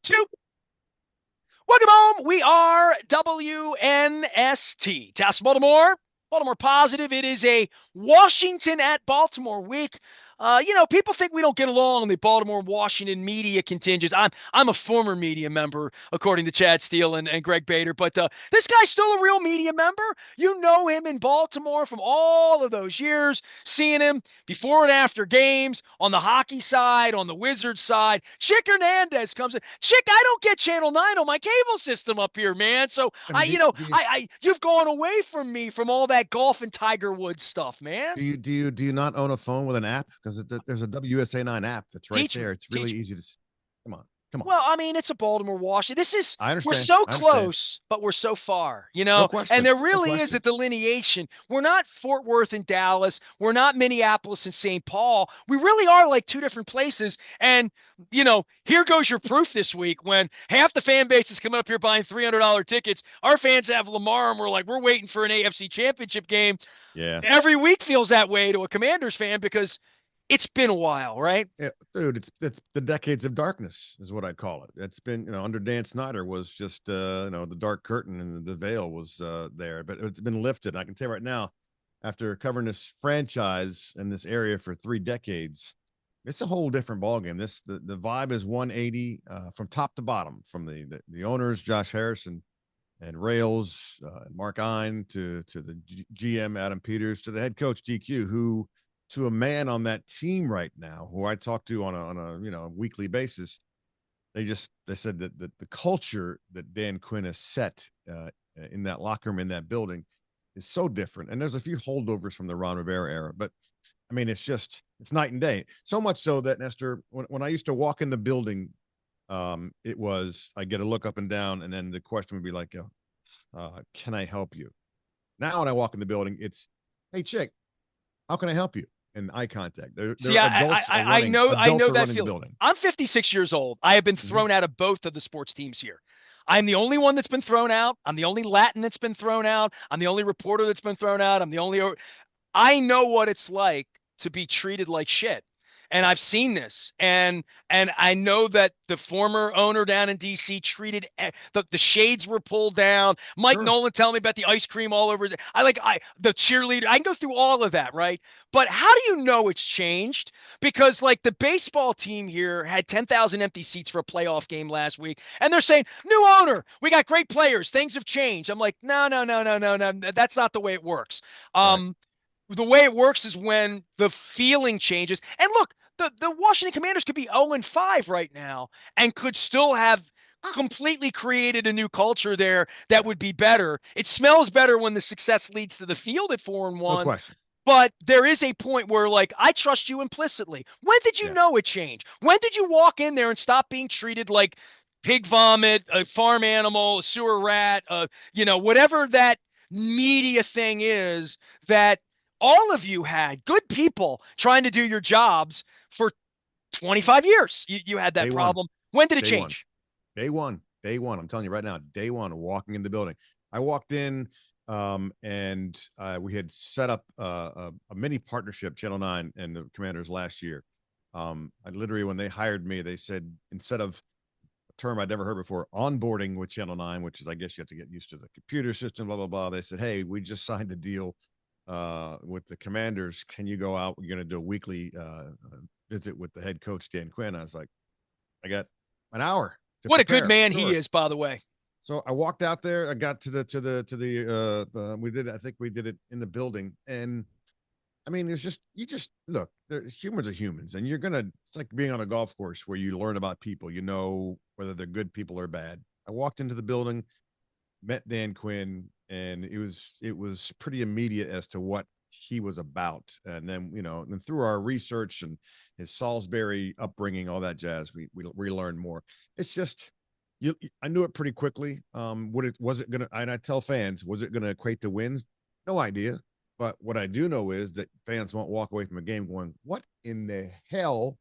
Two. Welcome home. We are WNST. Task Baltimore. Baltimore positive. It is a Washington at Baltimore week. People think we don't get along in the Baltimore-Washington media contingents. I'm a former media member, according to Chad Steele and Greg Bader, but this guy's still a real media member. You know him in Baltimore from all of those years, seeing him before and after games on the hockey side, on the Wizards side. Chick Hernandez comes in. Chick, I don't get Channel 9 on my cable system up here, man. So I mean, you've gone away from me from all that golf and Tiger Woods stuff, man. do you not own a phone with an app? Because there's a WSA9 app that's right Teach there. me, It's really teach me. easy to. Come on, come on. Well, I mean, it's a Baltimore Washington. I We're understand. so I understand. close, but we're so far, No and question. there No really is a question. delineation. We're not Fort Worth and Dallas. We're not Minneapolis and St. Paul. We really are like two different places. And, here goes your proof this week when half the fan base is coming up here buying $300 tickets. Our fans have Lamar and we're waiting for an AFC championship game. Yeah. Every week feels that way to a Commanders fan because it's been a while, right? Yeah, dude, it's the decades of darkness is what I call it. It's been, under Dan Snyder was just the dark curtain and the veil was there, but it's been lifted. I can tell you right now, after covering this franchise in this area for 3 decades, it's a whole different ballgame. The vibe is 180 from top to bottom, from the owners, Josh Harrison and Rails, Mark Ein to the GM Adam Peters to the head coach DQ, who to a man on that team right now, who I talk to on a weekly basis, they said that the culture that Dan Quinn has set in that locker room in that building is so different. And there's a few holdovers from the Ron Rivera era, but I mean it's night and day. So much so that Nestor, when I used to walk in the building, it was I get a look up and down, and then the question would be like, "Can I help you?" Now when I walk in the building, it's, "Hey, chick, how can I help you?" And eye contact. See, There I adults know are that running the feeling. building. I'm 56 years old. I have been Mm-hmm. thrown out of both of the sports teams here. I'm the only one that's been thrown out. I'm the only Latin that's been thrown out. I'm the only reporter that's been thrown out. I know what it's like to be treated like shit. And I've seen this, and I know that the former owner down in DC treated the shades were pulled down. Mike Sure. Nolan telling me about the ice cream all over. I the cheerleader. I can go through all of that, right? But how do you know it's changed? Because like the baseball team here had 10,000 empty seats for a playoff game last week, and they're saying new owner, we got great players, things have changed. I'm like, no, no, no, no, no, no, that's not the way it works. Right. The way it works is when the feeling changes. And look, the Washington Commanders could be 0-5 right now and could still have completely created a new culture there that would be better. It smells better when the success leads to the field at 4 and No 1. question. But there is a point where, like, I trust you implicitly. When did you Yeah. know it changed? When did you walk in there and stop being treated like pig vomit, a farm animal, a sewer rat, whatever that media thing is that all of you had good people trying to do your jobs for 25 years. You had that Day one. problem. When did it Day one. change? Day one. Day one. I'm telling you right now, day one, walking in the building. I walked in and we had set up a mini partnership, Channel 9 and the Commanders last year. I literally, when they hired me, they said, instead of a term I'd never heard before, onboarding with Channel 9, which is, I guess you have to get used to the computer system, blah, blah, blah. They said, "Hey, we just signed a deal with the Commanders. Can you go out? We're going to do a weekly visit with the head coach, Dan Quinn." I was like, "I got an hour to What a good prepare." man he Sure. is, by the way. So I walked out there. I got to the we did, I think we did it in the building. And I mean, it's just, you just look, humans are humans, and it's like being on a golf course where you learn about people, whether they're good people or bad. I walked into the building, met Dan Quinn, and it was pretty immediate as to what he was about. And then, and through our research and his Salisbury upbringing, all that jazz, we learned more. It's just, I knew it pretty quickly. Was it gonna? And I tell fans, was it gonna equate to wins? No idea. But what I do know is that fans won't walk away from a game going, "What in the hell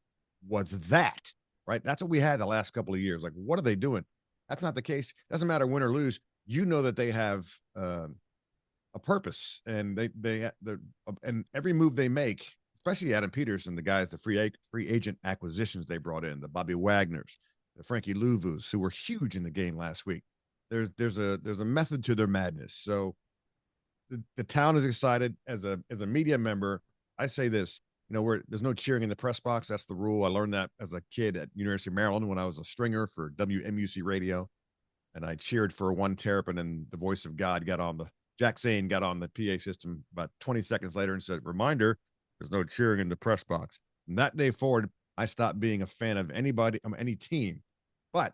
was that?" Right? That's what we had the last couple of years. Like, what are they doing? That's not the case. Doesn't matter win or lose. You know that they have a purpose, and and every move they make, especially Adam Peters and the guys, the free agent acquisitions they brought in, the Bobby Wagners, the Frankie Louvous, who were huge in the game last week. There's a method to their madness. So the town is excited. As a media member, I say this. There's no cheering in the press box. That's the rule. I learned that as a kid at University of Maryland when I was a stringer for WMUC radio, and I cheered for one terrapin, and the voice of God got on the Jack Zane got on the PA system about 20 seconds later and said, "Reminder: there's no cheering in the press box." From that day forward, I stopped being a fan of anybody, any team. But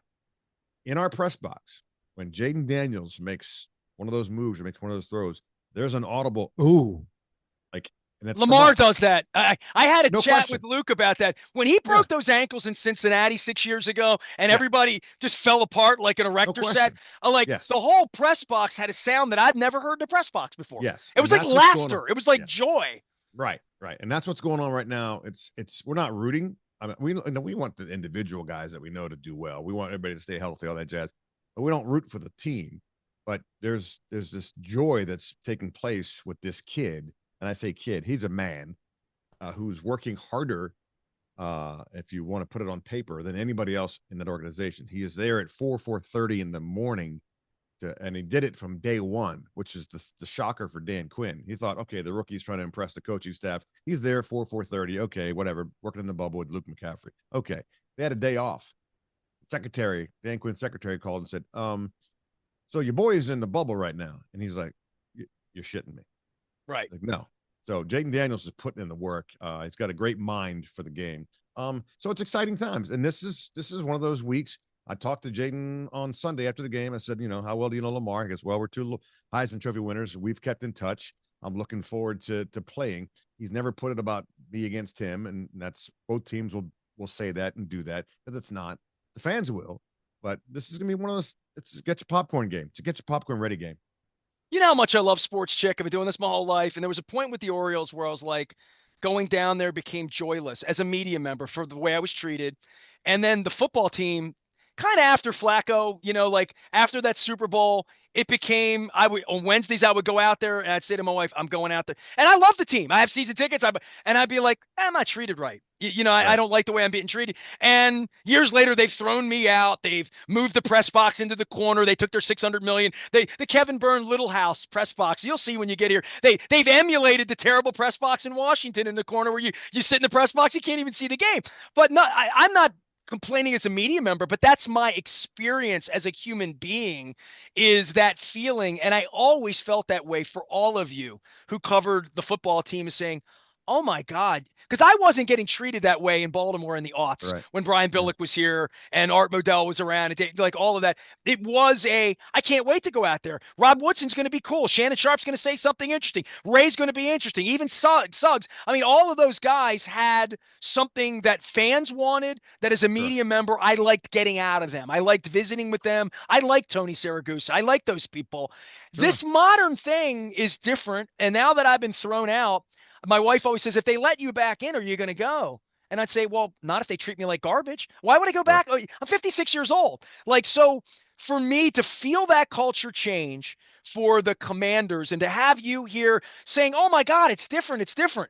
in our press box, when Jaden Daniels makes one of those moves or makes one of those throws, there's an audible "ooh," like, and it's from Lamar us. does that. I had a No chat question. with Luke about that when he Yeah, broke those ankles in Cincinnati 6 years ago, and yeah, everybody just fell apart like an no erector set. question. Like Yes, the whole press box had a sound that I've never heard in a press box before. yes, It was and like that's what's going on. laughter. It was like Yeah, joy. right, right, and that's what's going on right now. It's we're not rooting. I mean, we want the individual guys that we know to do well. We want everybody to stay healthy, all that jazz. But we don't root for the team. But there's this joy that's taking place with this kid, and I say kid, he's a man who's working harder, if you want to put it on paper, than anybody else in that organization. He is there at 4:30 in the morning, and he did it from day one, which is the shocker for Dan Quinn. He thought, okay, the rookie's trying to impress the coaching staff. He's there 4:30. Okay, whatever. Working in the bubble with Luke McCaffrey. Okay, they had a day off. Dan Quinn's secretary called and said, so your boy is in the bubble right now, and he's like, you're shitting me. Right. Like, no. So Jaden Daniels is putting in the work. He's got a great mind for the game. So it's exciting times, and this is one of those weeks. I talked to Jaden on Sunday after the game. I said, how well do you know Lamar? He goes, well, we're two Heisman Trophy winners. We've kept in touch. I'm looking forward to playing. He's never put it about me against him, and that's both teams will say that and do that because it's not. The fans will, but this is gonna be one of those. It's a get your popcorn game. It's a get your popcorn ready game. You know how much I love sports, chick. I've been doing this my whole life. And there was a point with the Orioles where I was like, going down there became joyless as a media member for the way I was treated. And then the football team, kind of after Flacco, like after that Super Bowl, it became on Wednesdays I would go out there and I'd say to my wife, I'm going out there. And I love the team. I have season tickets. And I'd be like, I'm not treated right. I Right. don't like the way I'm being treated. And years later, they've thrown me out. They've moved the press box into the corner. They took their 600 million. The Kevin Byrne Little House press box. You'll see when you get here. They've emulated the terrible press box in Washington in the corner where you sit in the press box, you can't even see the game. But I'm not complaining as a media member, but that's my experience as a human being, is that feeling. And I always felt that way for all of you who covered the football team, is saying, oh my God, because I wasn't getting treated that way in Baltimore in the aughts Right. when Brian Yeah. Billick was here and Art Modell was around, and like all of that. It was I can't wait to go out there. Rob Woodson's going to be cool. Shannon Sharp's going to say something interesting. Ray's going to be interesting. Even Suggs. I mean, all of those guys had something that fans wanted, that as a Sure. media member, I liked getting out of them. I liked visiting with them. I liked Tony Saragusa. I liked those people. Sure. This modern thing is different. And now that I've been thrown out, my wife always says, if they let you back in, are you going to go? And I'd say, well, not if they treat me like garbage. Why would I go Sure. back? I'm 56 years old. Like, so for me to feel that culture change for the Commanders and to have you here saying, oh my God, it's different. It's different.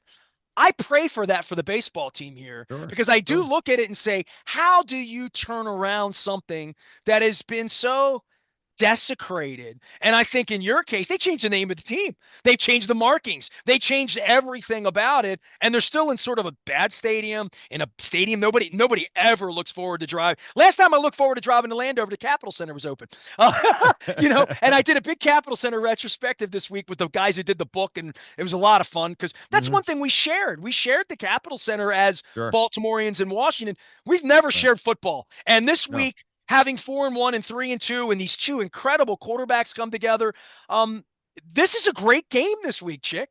I pray for that for the baseball team here, Sure. because I do Sure. look at it and say, how do you turn around something that has been so desecrated? And I think in your case, they changed the name of the team. They changed the markings. They changed everything about it. And they're still in sort of a bad stadium, in a stadium nobody ever looks forward to drive. Last time I looked forward to driving to Landover, the Capitol Center was open. And I did a big Capitol Center retrospective this week with the guys who did the book, and it was a lot of fun because that's Hmm. one thing we shared. We shared the Capitol Center as Sure. Baltimoreans in Washington. We've never Right. shared football. And this No. week, having 4-1 and 3-2, and these two incredible quarterbacks come together. This is a great game this week, Chick.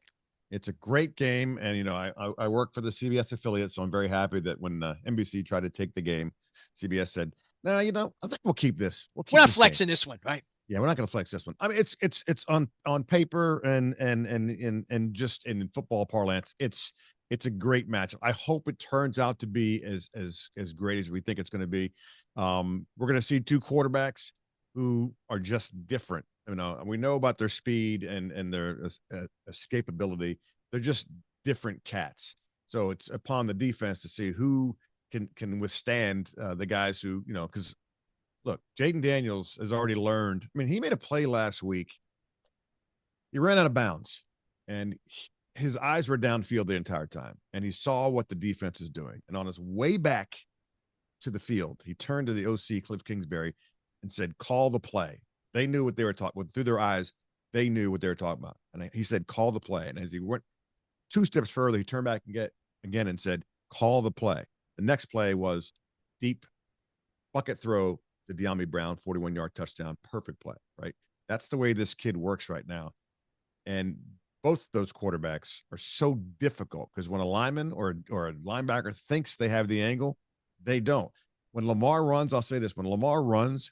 It's a great game, and I work for the CBS affiliate, so I'm very happy that when NBC tried to take the game, CBS said, "No, I think we'll keep this. We'll We're keep not this game." flexing this one, right? Yeah, we're not going to flex this one. I mean, it's on paper and just in football parlance, it's a great match. I hope it turns out to be as great as we think it's going to be. We're going to see two quarterbacks who are just different. We know about their speed and their escapability. They're just different cats. So it's upon the defense to see who can withstand the guys who, because look, Jaden Daniels has already learned. I mean, he made a play last week. He ran out of bounds, and his eyes were downfield the entire time, and he saw what the defense is doing. And on his way back to the field, he turned to the OC Cliff Kingsbury and said, "Call the play." They knew what they were talking through their eyes. They knew what they were talking about, and he said, "Call the play." And as he went 2 steps further, he turned back and get again and said, "Call the play." The next play was deep bucket throw to De'Ami Brown, 41-yard touchdown, perfect play. Right, that's the way this kid works right now. And both those quarterbacks are so difficult because when a lineman or a linebacker thinks they have the angle, they don't. When Lamar runs, I'll say this: when Lamar runs,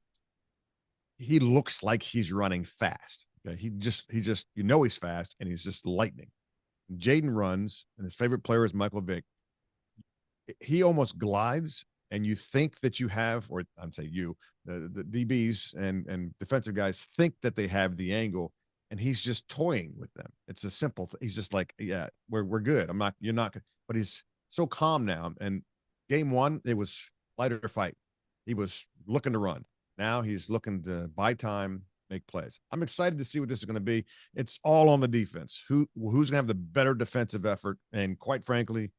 he looks like he's running fast. Okay? He just he's fast and he's just lightning. Jaden runs, and his favorite player is Michael Vick. He almost glides, and you think that you have, or I'm saying you, the DBs and defensive guys think that they have the angle, and he's just toying with them. It's a simple. He's just like, yeah, we're good. I'm not. You're not. But he's so calm now. And game one, it was fight or fight. He was looking to run. Now he's looking to buy time, make plays. I'm excited to see what this is going to be. It's all on the defense. Who's going to have the better defensive effort? And quite frankly,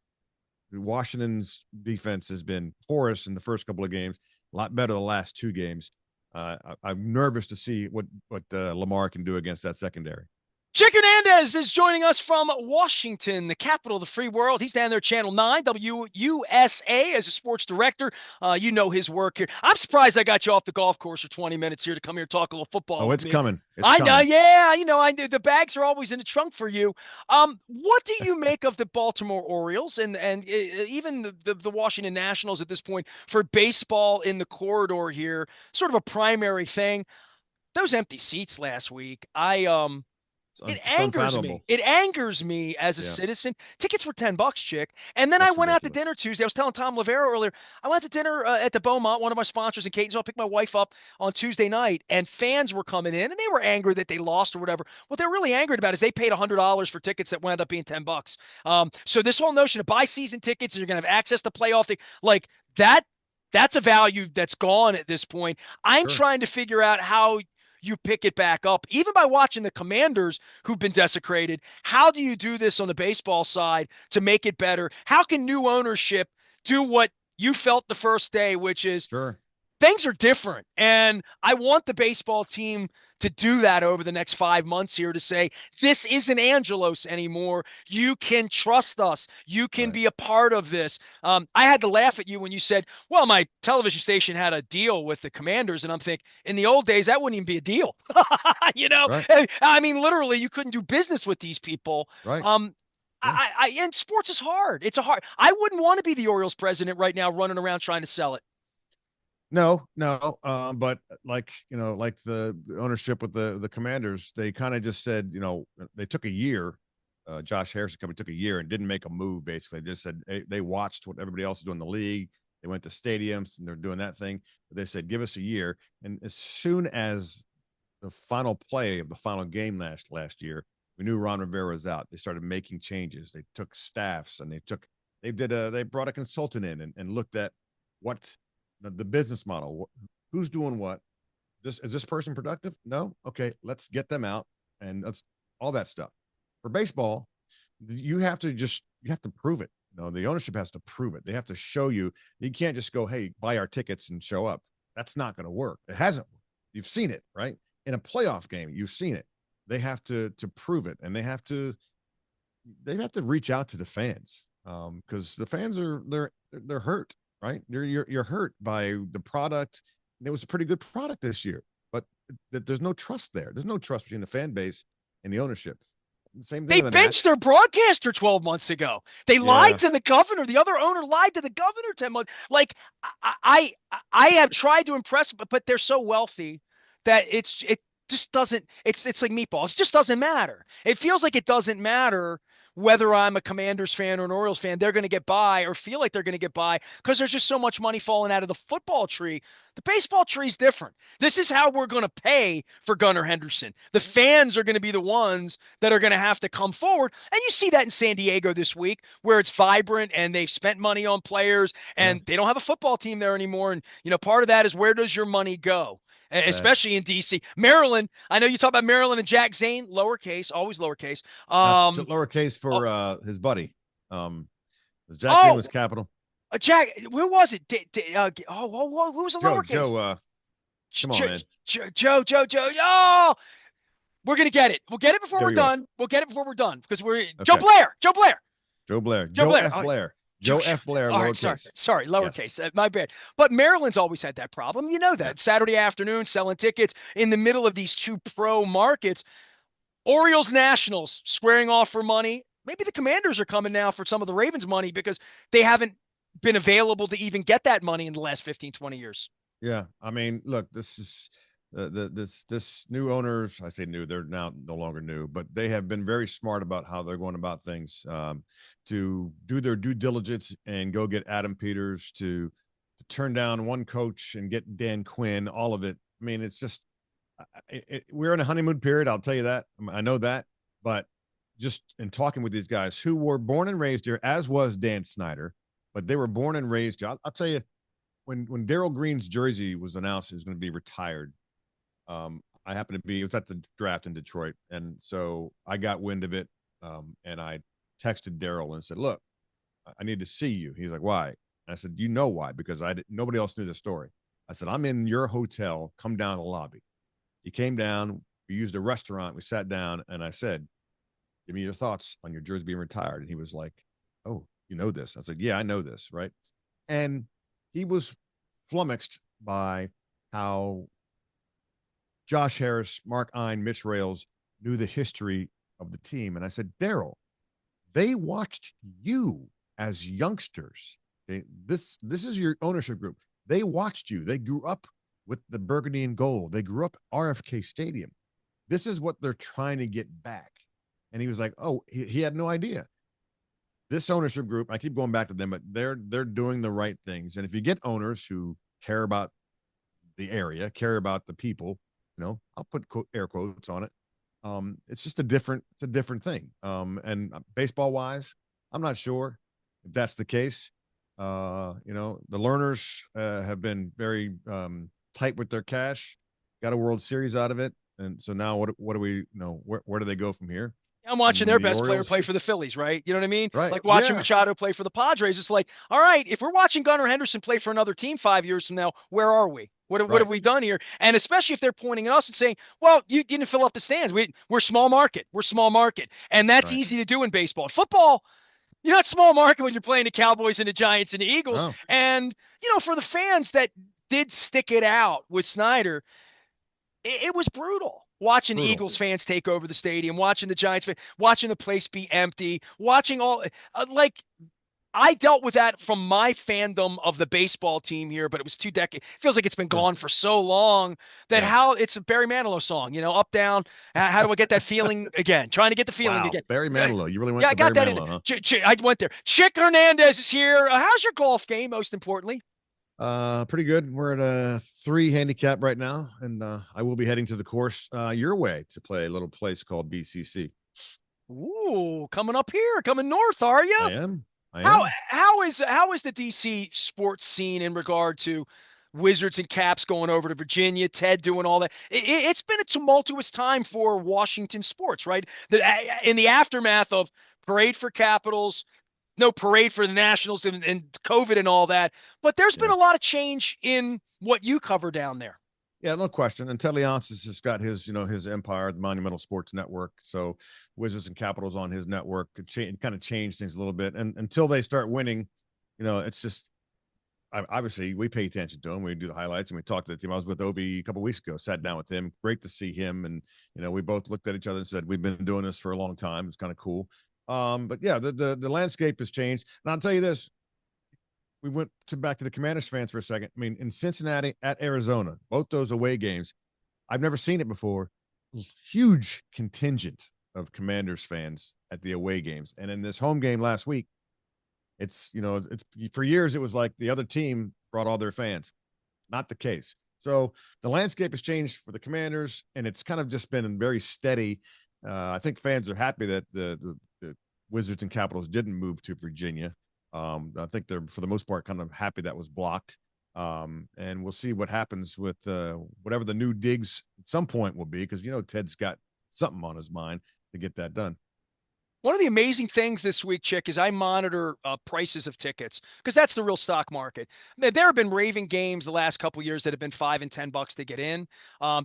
Washington's defense has been porous in the first couple of games, a lot better the last 2 games. I'm nervous to see what Lamar can do against that secondary. Chick Hernandez is joining us from Washington, the capital of the free world. He's down there, Channel 9, WUSA, as a sports director. You know his work here. I'm surprised I got you off the golf course for 20 minutes here to come here and talk a little football Oh, with it's me. coming. It's I know, coming. yeah, I knew the bags are always in the trunk for you. What do you make of the Baltimore Orioles and even the Washington Nationals at this point for baseball in the corridor here? Sort of a primary thing. Those empty seats last week. It It's angers me. unfathomable. It angers me as a Yeah, citizen. Tickets were $10, chick. And then I that's went out to ridiculous. dinner Tuesday. I was telling Tom Lavero earlier. I went to dinner at the Beaumont, one of my sponsors in Catonsville. I picked my wife up on Tuesday night, and fans were coming in, and they were angry that they lost or whatever. What they're really angry about is they paid $100 for tickets that wound up being $10. So this whole notion of buy season tickets and you're gonna have access to playoff like that. That's a value that's gone at this point. I'm Sure. trying to figure out how you pick it back up, even by watching the Commanders who've been desecrated. How do you do this on the baseball side to make it better? How can new ownership do what you felt the first day, which is Sure. things are different. And I want the baseball team to do that over the next 5 months here to say, this isn't Angelos anymore. You can trust us. You can Right. be a part of this. I had to laugh at you when you said, well, my television station had a deal with the Commanders. And I'm thinking, in the old days, that wouldn't even be a deal. Right. I mean, literally, you couldn't do business with these people. Right. Um, Yeah. and sports is hard. It's a hard. I wouldn't want to be the Orioles president right now running around trying to sell it. No, no. But like the ownership with the Commanders, they kind of just said, they took a year. Josh Harrison company took a year and didn't make a move. Basically, just said they watched what everybody else is doing in the league. They went to stadiums and they're doing that thing. But they said, give us a year. And as soon as the final play of the final game last year, we knew Ron Rivera was out. They started making changes. They took staffs and they brought a consultant in and looked at what the business model, who's doing what. Is this person productive? No. Okay, let's get them out and that's all that stuff. For baseball, you have to prove it. The ownership has to prove it. They have to show you. You can't just go, hey, buy our tickets and show up. That's not going to work. It hasn't worked. You've seen it, right? In a playoff game, you've seen it. They have to prove it, and they have to reach out to the fans because the fans they're hurt, right? You're hurt by the product. And it was a pretty good product this year, but there's no trust there. There's no trust between the fan base and the ownership. Same thing They with the benched Nats. their broadcaster 12 months ago. They lied Yeah, to the governor. The other owner lied to the governor 10 months. Like I have tried to impress, but they're so wealthy that it just doesn't. It's like meatballs. It just doesn't matter. It feels like it doesn't matter whether I'm a Commanders fan or an Orioles fan. They're going to get by or feel like they're going to get by because there's just so much money falling out of the football tree. The baseball tree is different. This is how we're going to pay for Gunnar Henderson. The fans are going to be the ones that are going to have to come forward. And you see that in San Diego this week, where it's vibrant and they've spent money on players Yeah, and they don't have a football team there anymore. And, part of that is, where does your money go? sad. Especially in DC. Maryland, I know you talk about Maryland and Jack Zane, lowercase, always lowercase. That's lowercase Oh, for his buddy. Um, Jack Zane oh, was capital. Jack, who was it? Who was a Joe, lowercase? Joe, come on, man. Joe. Oh, we're gonna get it. We'll get it before There we're you are. done. We'll get it before we're done because we're Joe Okay. Blair. Joe Blair. Joe Blair. Joe Joe Blair. F. Oh, Blair. Joe. Joe F. Blair, All right, sorry, lowercase. Yes. lowercase. My bad. But Maryland's always had that problem. You know Yeah. that. Saturday afternoon, selling tickets in the middle of these two pro markets. Orioles, Nationals squaring off for money. Maybe the Commanders are coming now for some of the Ravens' money because they haven't been available to even get that money in the last 15, 20 years. Yeah. I mean, look, this is this new owners. I say new; they're now no longer new, but they have been very smart about how they're going about things, to do their due diligence and go get Adam Peters to turn down one coach and get Dan Quinn. All of it. I mean, it's just we're in a honeymoon period. I'll tell you that. I know that, but just in talking with these guys who were born and raised here, as was Dan Snyder, but they were born and raised here. I'll tell you, when Darryl Green's jersey was announced, he was going to be retired. I happened to be, it was at the draft in Detroit. And so I got wind of it. And I texted Darryl and said, look, I need to see you. He's like, why? And I said, you know why? Because nobody else knew the story. I said, I'm in your hotel. Come down to the lobby. He came down. We used a restaurant. We sat down and I said, give me your thoughts on your jersey being retired. And he was like, oh, you know this? I said, yeah, I know this. Right. And he was flummoxed by how Josh Harris, Mark Ein, Mitch Rails knew the history of the team. And I said, Darryl, they watched you as youngsters. Okay? This is your ownership group. They watched you. They grew up with the burgundy and gold. They grew up at RFK Stadium. This is what they're trying to get back. And he was like, oh, he had no idea. This ownership group, I keep going back to them, but they're doing the right things. And if you get owners who care about the area, care about the people, I'll put air quotes on it. It's just it's a different thing. And baseball wise, I'm not sure if that's the case. The learners have been very tight with their cash, got a World Series out of it. And so now what do we know? Where do they go from here? I'm watching And their the best player Orioles, play for the Phillies, right? You know what I mean? right? Like watching Yeah, Machado play for the Padres. It's like, all right, if we're watching Gunnar Henderson play for another team 5 years from now, where are we? What have right, we done here? And especially if they're pointing at us and saying, well, you didn't fill up the stands. We're small market. We're small market. And that's right. easy to do in baseball. Football, you're not small market when you're playing the Cowboys and the Giants and the Eagles. Oh, And, for the fans that did stick it out with Snyder, it was brutal watching the brutal. Eagles fans take over the stadium, watching the Giants, watching the place be empty, watching all like I dealt with that from my fandom of the baseball team here, but it was 2 decades. It feels like it's been Yeah, gone for so long that yeah. how it's a Barry Manilow song, up, down. How do I get that feeling again? Trying to get the feeling Wow, again. Barry Manilow. You really Yeah, went I to got Barry that in. Manilow, huh? I went there. Chick Hernandez is here. How's your golf game? Most importantly. Pretty good. We're at a 3 handicap right now, and I will be heading to the course your way to play a little place called BCC. Ooh, coming up here, coming north, are you? I am. I How am. how is the DC sports scene in regard to Wizards and Caps going over to Virginia, Ted doing all that? It's been a tumultuous time for Washington sports, right? In the aftermath of parade for Capitals, no parade for the Nationals and COVID and all that, but there's been Yeah. a lot of change in what you cover down there. Yeah, no question. And Ted Leonsis has got his empire, the Monumental Sports Network. So Wizards and Capitals on his network could kind of change things a little bit. And until they start winning, it's just obviously we pay attention to them. We do the highlights and we talk to the team. I was with Ovi a couple of weeks ago, sat down with him. Great to see him. And we both looked at each other and said, we've been doing this for a long time. It's kind of cool. But yeah, the landscape has changed. And I'll tell you this, we went back to the Commanders fans for a second. I mean, in Cincinnati at Arizona, both those away games, I've never seen it before. Huge contingent of Commanders fans at the away games. And in this home game last week, it's for years, it was like the other team brought all their fans. not the case. So the landscape has changed for the Commanders, and it's kind of just been very steady. I think fans are happy that the Wizards and Capitals didn't move to Virginia. I think they're, for the most part, kind of happy that was blocked. And we'll see what happens with whatever the new digs at some point will be, because Ted's got something on his mind to get that done. One of the amazing things this week, Chick, is I monitor prices of tickets because that's the real stock market. There have been raving games the last couple of years that have been $5 and $10 to get in.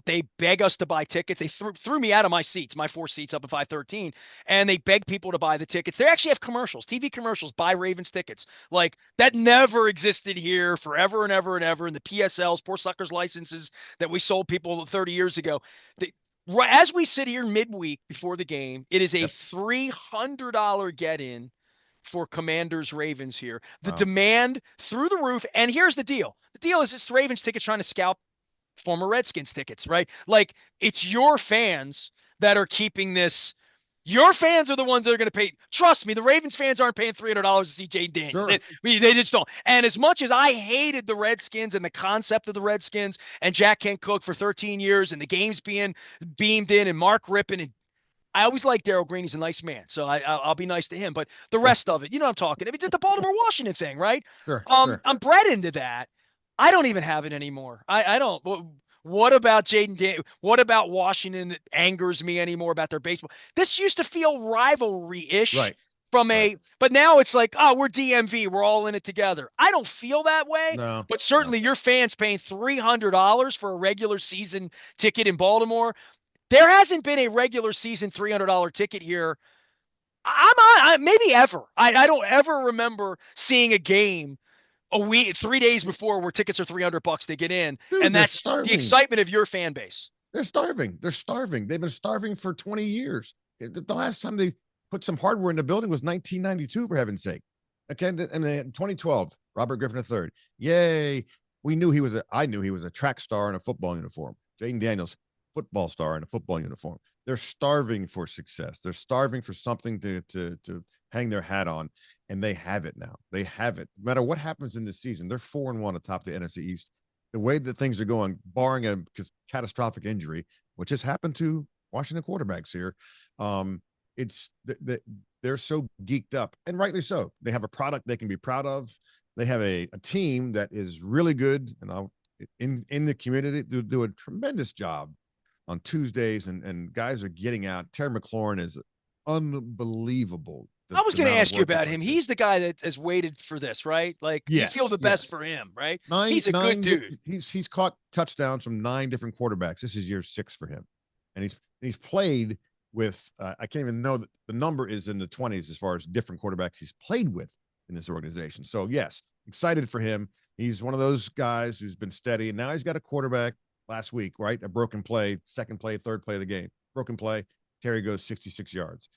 They beg us to buy tickets. They threw me out of my seats, my 4 seats up at 513, and they beg people to buy the tickets. They actually have commercials, TV commercials, buy Ravens tickets. Like that never existed here forever and ever and ever. And the PSLs, poor suckers licenses that we sold people 30 years ago. As we sit here midweek before the game, it is a Yep. $300 get in for Commanders Ravens here. The Wow. demand through the roof. And here's the deal. The deal is it's Ravens tickets trying to scalp former Redskins tickets, right? Like it's your fans that are keeping this. Your fans are the ones that are going to pay. Trust me, the Ravens fans aren't paying $300 to see Jay Daniels. Sure. They just don't. And as much as I hated the Redskins and the concept of the Redskins and Jack Kent Cook for 13 years and the games being beamed in and Mark Rippon, and I always like Darryl Green. He's a nice man, so I'll be nice to him. But the Sure. rest of it, you know what I'm talking. I mean, just the Baltimore Washington thing, right? Sure. Sure. I'm bred into that. I don't even have it anymore. I don't. What about what about Washington that angers me anymore about their baseball? This used to feel rivalry-ish Right. from Right. but now it's like, oh, we're DMV. We're all in it together. I don't feel that way, No. but No. certainly your fans paying $300 for a regular season ticket in Baltimore. There hasn't been a regular season $300 ticket here. Maybe ever. I don't ever remember seeing a game a week, 3 days before where tickets are $300 to get in. Dude, And they're that's the starving. excitement of your fan base. They're starving. They're starving. They've been starving for 20 years. The last time they put some hardware in the building was 1992, for heaven's sake. Okay. And then 2012, Robert Griffin III. Yay. I knew he was a track star in a football uniform. Jaden Daniels, football star in a football uniform. They're starving for success. They're starving for something to hang their hat on, and they have it now. They have it. No matter what happens in this season, they're 4-1 atop the NFC East. The way that things are going, barring a catastrophic injury, which has happened to Washington quarterbacks here, it's they're so geeked up, and rightly so. They have a product they can be proud of. They have a team that is really good, and in the community do a tremendous job on Tuesdays, and guys are getting out. Terry McLaurin is unbelievable. I was going to ask you about him. Into. He's the guy that has waited for this, right? Like you feel the best for him, right? He's a good dude. He's caught touchdowns from 9 different quarterbacks. This is year 6 for him, and he's played with. I can't even know that the number is in the 20s as far as different quarterbacks he's played with in this organization. So yes, excited for him. He's one of those guys who's been steady, and now he's got a quarterback. Last week, right? A broken play, second play, third play of the game. Broken play. Terry goes 66 yards.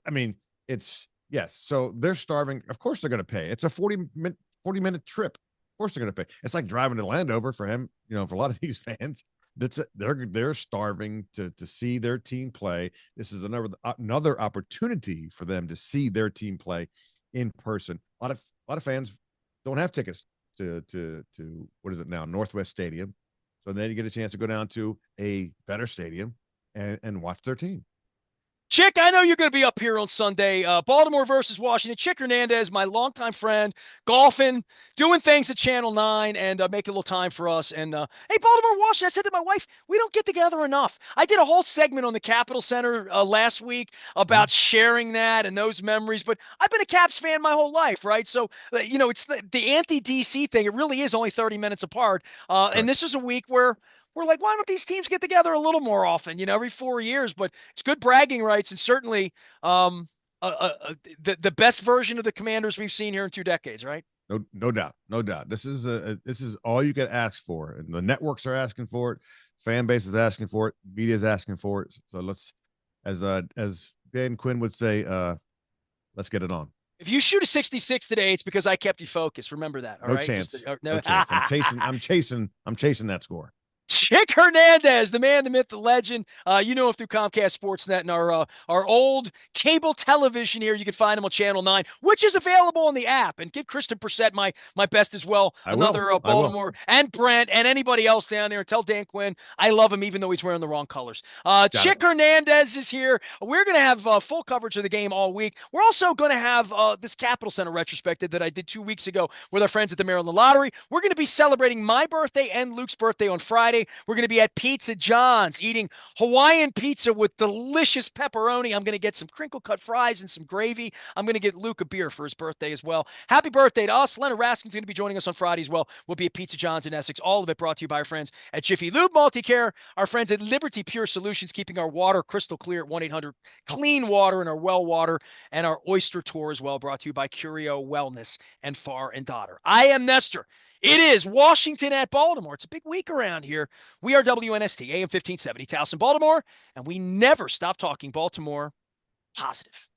I mean, it's yes. So they're starving. Of course they're going to pay. It's a 40-minute trip. Of course they're going to pay. It's like driving to Landover for him. For a lot of these fans, they're starving to see their team play. This is another opportunity for them to see their team play in person. A lot of fans don't have tickets to what is it now? Northwest Stadium. So then you get a chance to go down to a better stadium and watch their team. Chick, I know you're going to be up here on Sunday. Baltimore versus Washington. Chick Hernandez, my longtime friend, golfing, doing things at Channel 9, and making a little time for us. And hey, Baltimore, Washington, I said to my wife, we don't get together enough. I did a whole segment on the Capitol Center last week about sharing that and those memories. But I've been a Caps fan my whole life, right? So, it's the anti-DC thing. It really is only 30 minutes apart. And this is a week where we're like, why don't these teams get together a little more often, every 4 years? But it's good bragging rights, and certainly the best version of the Commanders we've seen here in 2 decades, right? No doubt, no doubt. This is all you can ask for, and the networks are asking for it, fan base is asking for it, media is asking for it. So let's, as Dan Quinn would say, let's get it on. If you shoot a 66 today, it's because I kept you focused. Remember that. All no right. Chance. No chance. I'm chasing that score. Chick Hernandez, the man, the myth, the legend. You know him through Comcast Sportsnet and our old cable television here. You can find him on Channel 9, which is available on the app. And give Kristen Brissett my best as well. I will. Another I will. Baltimore and Brent and anybody else down there. And tell Dan Quinn I love him even though he's wearing the wrong colors. Got it. Chick Hernandez is here. We're going to have full coverage of the game all week. We're also going to have this Capital Center retrospective that I did 2 weeks ago with our friends at the Maryland Lottery. We're going to be celebrating my birthday and Luke's birthday on Friday. We're going to be at Pizza John's eating Hawaiian pizza with delicious pepperoni. I'm going to get some crinkle cut fries and some gravy. I'm going to get Luke a beer for his birthday as well. Happy birthday to us. Leonard Raskin's going to be joining us on Friday as well. We'll be at Pizza John's in Essex. All of it brought to you by our friends at Jiffy Lube Multicare, our friends at Liberty Pure Solutions, keeping our water crystal clear at 1-800 Clean Water and our well water, and our oyster tour as well, brought to you by Curio Wellness and Far and Dotter. I am Nestor. It is Washington at Baltimore. It's a big week around here. We are WNST, AM 1570, Towson, Baltimore, and we never stop talking Baltimore positive.